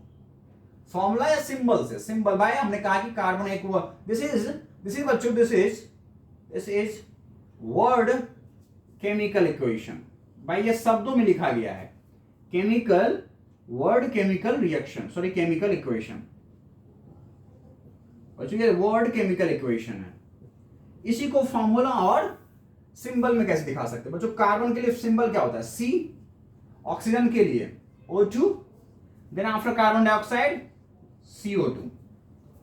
फॉर्मूला या सिंबल से, सिंबल भाई हमने कहा कि कार्बन एक हुआ. दिस इज बच्चों, this is word chemical equation. भाई ये शब्दों में लिखा गया है. Chemical word, chemical reaction, sorry chemical equation. बच्चों ये वर्ड केमिकल इक्वेशन है. इसी को फॉर्मूला और सिंबल में कैसे दिखा सकते हैं बच्चों? कार्बन के लिए सिंबल क्या होता है? C. ऑक्सीजन के लिए O2, then after carbon dioxide CO2.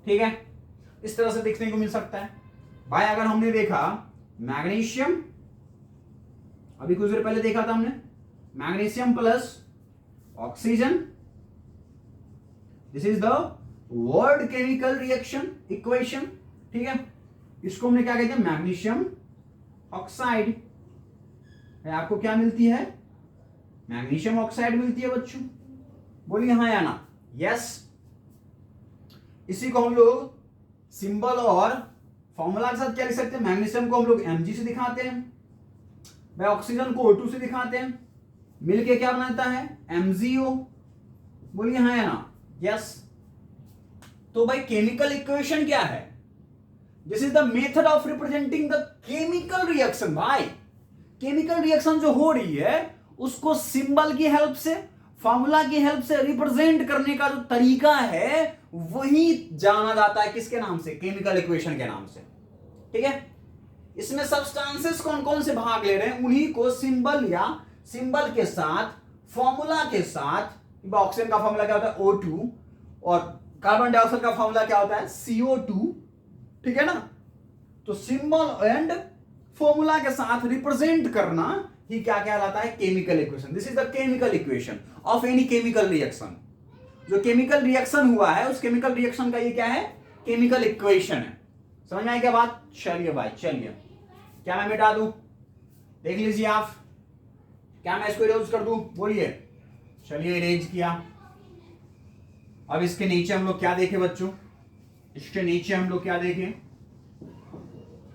ठीक है, इस तरह से देखने को मिल सकता है. भाई अगर हमने देखा मैग्नीशियम, अभी कुछ देर पहले देखा था हमने, magnesium plus oxygen, this is the word chemical reaction equation. ठीक है, इसको हमने क्या कहते हैं? Magnesium oxide. आपको क्या मिलती है? मैग्नीशियम ऑक्साइड मिलती है बच्चों. बोलिए हाँ या ना? यस. इसी को हम लोग सिंबल और फॉर्मूला के साथ क्या लिख सकते हैं? मैग्नीशियम को हम लोग Mg से दिखाते हैं, वह ऑक्सीजन को O2 से दिखाते हैं, मिलके क्या बनाता है? MgO. बोलिए हाँ या ना? यस. तो भाई केमिकल इक्वेशन क्या है? This is the method of representing the chemical reaction. भाई केमिकल रिएक्शन जो हो रही है उसको सिंबल की हेल्प से, फॉर्मूला की हेल्प से रिप्रेजेंट करने का जो तरीका है वही जाना जाता है किसके नाम से? केमिकल इक्वेशन के नाम से. ठीक है, इसमें सब्सटेंसेस कौन कौन से भाग ले रहे हैं उन्हीं को सिंबल या सिंबल के साथ, फॉर्मूला के साथ. ऑक्सीजन का फॉर्मूला क्या होता है? O2, और कार्बन डाइऑक्साइड का फॉर्मूला क्या होता है? CO2. ठीक है ना? तो सिंबल एंड फॉर्मूला के साथ रिप्रेजेंट करना ही क्या कहलाता है? Chemical equation. This is the chemical equation of any chemical reaction. जो केमिकल रिएक्शन हुआ है उस केमिकल रिएक्शन का ये क्या है? केमिकल इक्वेशन है. समझ में आई क्या बात? चलिए भाई, चलिए क्या मैं मिटा दूं? देख लीजिए आप. क्या मैं इसको इरेज कर दूं? बोलिए. चलिए इरेज किया. अब इसके नीचे हम लोग क्या देखें बच्चों? इसके नीचे हम लोग क्या देखें?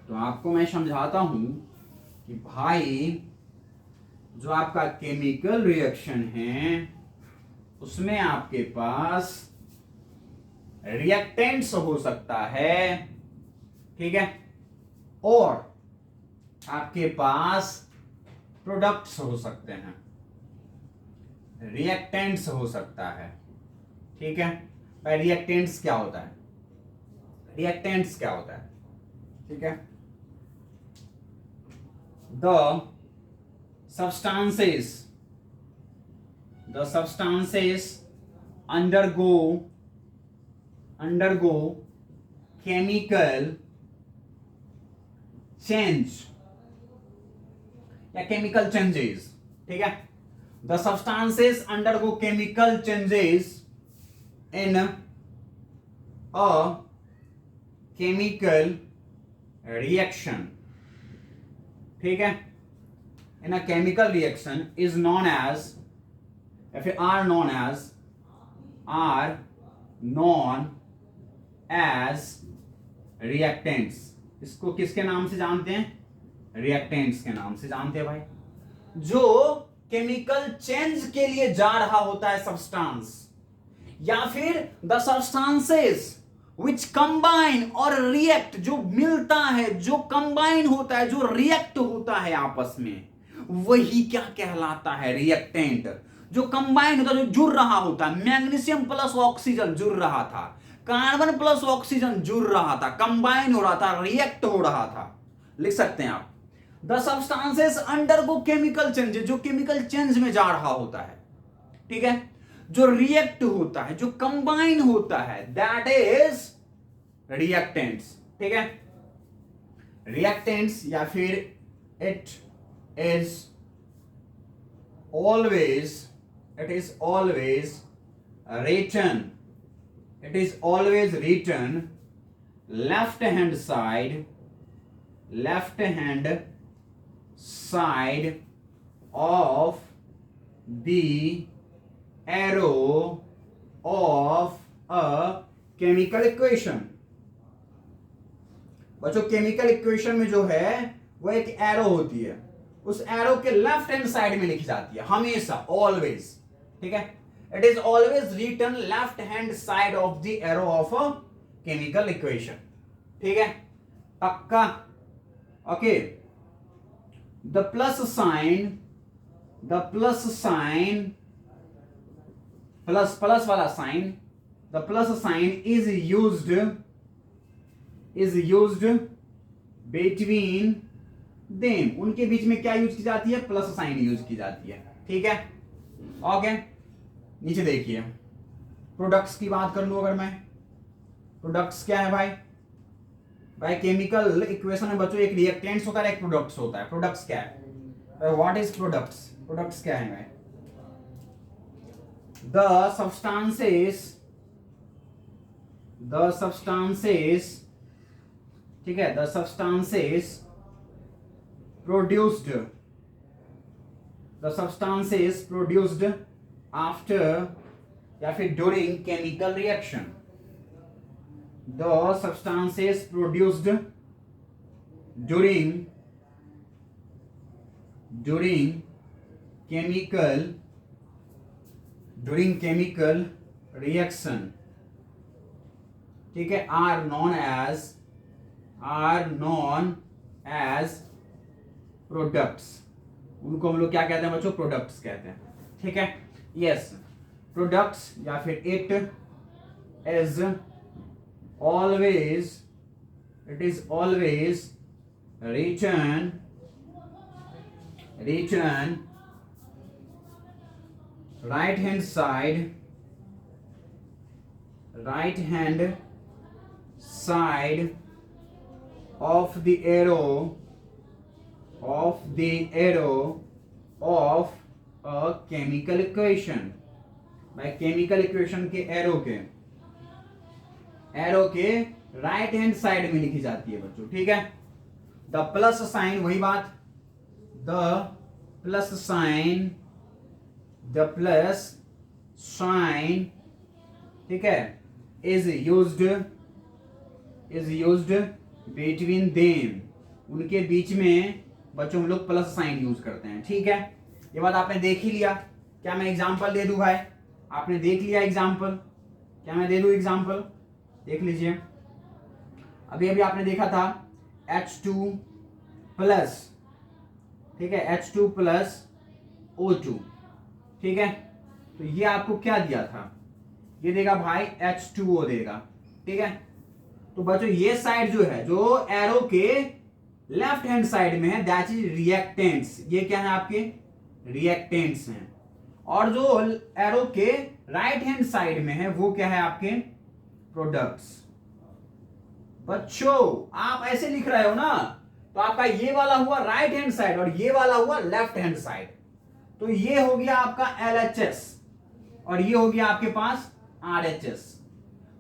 तो आपको मैं समझाता हूं कि भाई जो आपका केमिकल रिएक्शन है उसमें आपके पास रिएक्टेंट्स हो सकता है. ठीक है, और आपके पास प्रोडक्ट्स हो सकते हैं. रिएक्टेंट्स हो सकता है. ठीक है भाई, रिएक्टेंट्स क्या होता है? रिएक्टेंट्स क्या होता है? ठीक है, the substances undergo chemical change या chemical changes. ठीक है, the substances undergo chemical changes in a chemical reaction. ठीक है, in a chemical reaction is known as, या फिर आर नॉन एज रिएक्टेंट्स। इसको किसके नाम से जानते हैं? रिएक्टेंट्स के नाम से जानते हैं भाई। जो केमिकल चेंज के लिए जा रहा होता है सब्सटेंस, या फिर द सब्सटेंसेस विच कंबाइन और रिएक्ट, जो मिलता है, जो कंबाइन होता है, जो रिएक्ट होता है आपस में, वही क्या कहलाता है? रिएक्टेंट। जो कंबाइन होता है, जो जुड़ रहा होता है, मैग्नीशियम प्लस ऑक्सीजन जुड़ रहा था, कार्बन प्लस ऑक्सीजन जुड़ रहा था, कंबाइन हो रहा था, रिएक्ट हो रहा था। लिख सकते हैं आप, the substances undergo chemical change, जो केमिकल चेंज में जा रहा होता है, ठीक है, जो रिएक्ट होता है, जो कंबाइन होता है, दैट इज रिएक्टेंट्स। ठीक है, रिएक्टेंट्स, या फिर it is always written left hand side of the arrow of a chemical equation। बच्चों केमिकल इक्वेशन में जो है वो एक एरो होती है, उस एरो के लेफ्ट हैंड साइड में लिखी जाती है हमेशा, ऑलवेज। ठीक है, it is always written left hand side of the arrow of a chemical equation. ठीक है, पक्का? Okay, the plus sign plus वाला sign, the plus sign is used between them. उनके बीच में क्या यूज की जाती है? प्लस साइन यूज की जाती है। ठीक है, ओके। नीचे देखिए, प्रोडक्ट्स की बात कर लूं अगर मैं, प्रोडक्ट्स क्या है भाई? भाई केमिकल इक्वेशन में बच्चों एक रिएक्टेंट्स होता है, एक प्रोडक्ट्स होता है। प्रोडक्ट्स क्या है? What is products? प्रोडक्ट्स क्या है भाई? द substances, ठीक है, द substances produced after या फिर during chemical reaction, the substances produced during chemical reaction, ठीक है, are known as प्रोडक्ट्स। उनको हम लोग क्या कहते हैं बच्चों? प्रोडक्ट्स कहते हैं। ठीक है, यस, प्रोडक्ट्स, या फिर it is always return right hand side of the arrow of a chemical equation। भाई केमिकल इक्वेशन के एरो के राइट हैंड साइड में लिखी जाती है बच्चों। ठीक है, द प्लस साइन, वही बात, द प्लस साइन, ठीक है, इज यूज्ड बिटवीन देम। उनके बीच में बच्चों हम लोग प्लस साइन यूज करते हैं। ठीक है, ये बात आपने देख ही लिया। क्या मैं एग्जांपल दे दूं भाई? आपने देख लिया एग्जांपल, क्या मैं दे दूं एग्जांपल? देख लीजिए, अभी आपने देखा था H2 प्लस, ठीक है, H2 प्लस O2। ठीक है, तो ये आपको क्या दिया था? ये देगा भाई H2O देगा। ठीक है, तो बच्चों ये साइड जो है, जो एरो के लेफ्ट हैंड साइड में है, दैट इज रिएक्टेंट्स। ये क्या है? आपके रिएक्टेंट्स हैं। और जो एरो के राइट हैंड साइड में है वो क्या है? आपके प्रोडक्ट्स। बच्चों आप ऐसे लिख रहे हो ना, तो आपका ये वाला हुआ राइट हैंड साइड और ये वाला हुआ लेफ्ट हैंड साइड। तो ये हो गया आपका LHS और ये हो गया आपके पास RHS।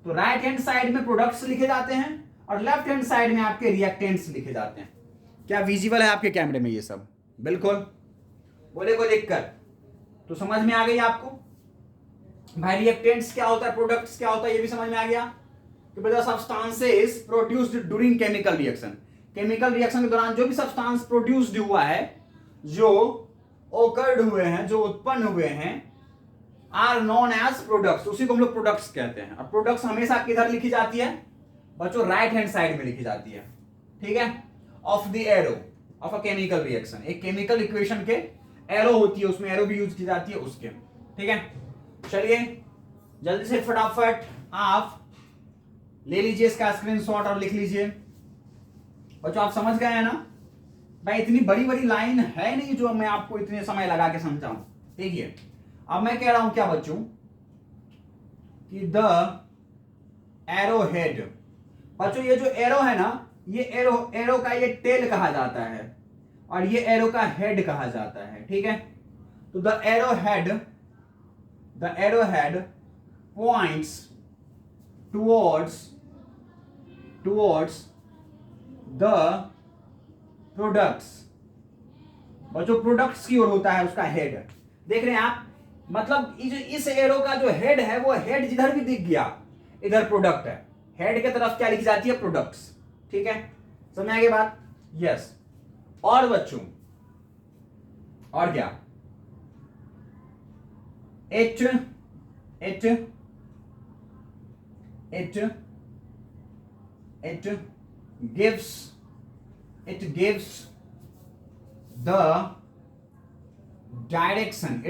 तो राइट हैंड साइड में प्रोडक्ट्स लिखे जाते हैं और लेफ्ट हैंड साइड में आपके रिएक्टेंट्स लिखे जाते हैं। क्या विजिबल है आपके कैमरे में ये सब? बिल्कुल। बोले कोई दिक्कत? तो समझ में आ गई आपको भाई रिएक्टेंट्स क्या होता है, प्रोडक्ट्स क्या होता है, ये भी समझ में आ गया कि brother substances produced during chemical reaction, chemical reaction के दौरान जो भी सब्सटेंस प्रोड्यूस्ड हुआ है, जो ओकर्ड हुए हैं, जो उत्पन्न हुए हैं, आर नोन एज प्रोडक्ट्स, उसी को हम लोग प्रोडक्ट्स कहते हैं। अब प्रोडक्ट्स हमेशा किधर लिखी जाती है बच्चों? राइट हैंड साइड में लिखी जाती है, ठीक है, of the arrow of a chemical reaction. एक केमिकल इक्वेशन के एरो होती है, उसमें एरो भी यूज की जाती है उसके, ठीक है। चलिए जल्दी से फटाफट आप ले लीजिए इसका स्क्रीनशॉट और लिख लीजिए। बच्चों आप समझ गए हैं ना भाई? इतनी बड़ी बड़ी लाइन है नहीं जो मैं आपको इतने समय लगा के समझाऊं, ठीक है। अब मैं कह रहा हूं क्या बच्चों कि द एरो हेड, बच्चों ये जो एरो है ना, ये एरो का ये टेल कहा जाता है और ये एरो का हेड कहा जाता है, ठीक है। तो the arrow head points towards the products, बच्चों प्रोडक्ट्स की ओर होता है उसका हेड। देख रहे हैं आप? मतलब इस एरो का जो हेड है, वो हेड जिधर भी दिख गया इधर प्रोडक्ट है, हेड के तरफ क्या लिखी जाती है? प्रोडक्ट्स, ठीक है। समझ आगे बात? यस। और बच्चों और क्या? It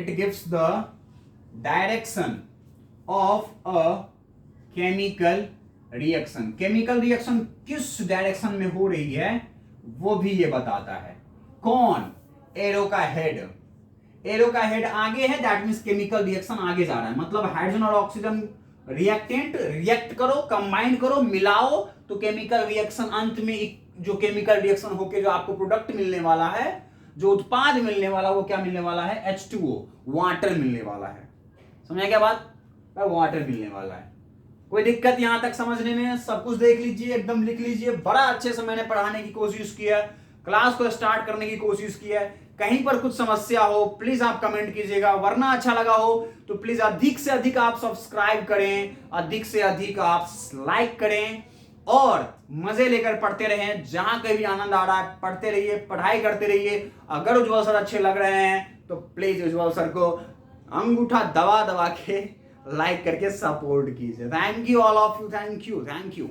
gives the direction of a chemical reaction। Chemical reaction किस डायरेक्शन में हो रही है वो भी ये बताता है। कौन? एरो का हेड। एरो का हेड आगे है, दैट मींस केमिकल रिएक्शन आगे जा रहा है। मतलब हाइड्रोजन और ऑक्सीजन रिएक्टेंट रिएक्ट करो, कंबाइन करो, मिलाओ, तो केमिकल रिएक्शन अंत में जो केमिकल रिएक्शन होके जो आपको प्रोडक्ट मिलने वाला है, जो उत्पाद मिलने वाला, वो क्या मिलने वाला है? H2O, वाटर मिलने वाला है। समझा क्या बात? वाटर मिलने वाला है। कोई दिक्कत यहां तक समझने में? सब कुछ देख लीजिए, एकदम लिख लीजिए। बड़ा अच्छे से मैंने पढ़ाने की कोशिश की है, क्लास को स्टार्ट करने की कोशिश की है। कहीं पर कुछ समस्या हो प्लीज आप कमेंट कीजिएगा, वरना अच्छा लगा हो तो प्लीज अधिक से अधिक आप सब्सक्राइब करें, अधिक से अधिक आप लाइक करें और मजे लेकर पढ़ते रहें। जहां कहीं भी आनंद आ रहा है पढ़ते रहिए, पढ़ाई करते रहिए। अगर उज्ज्वल सर अच्छे लग रहे हैं तो प्लीज उज्ज्वल सर को अंगूठा दबा दबा के लाइक करके सपोर्ट कीजिए। Thank you all of you, thank you.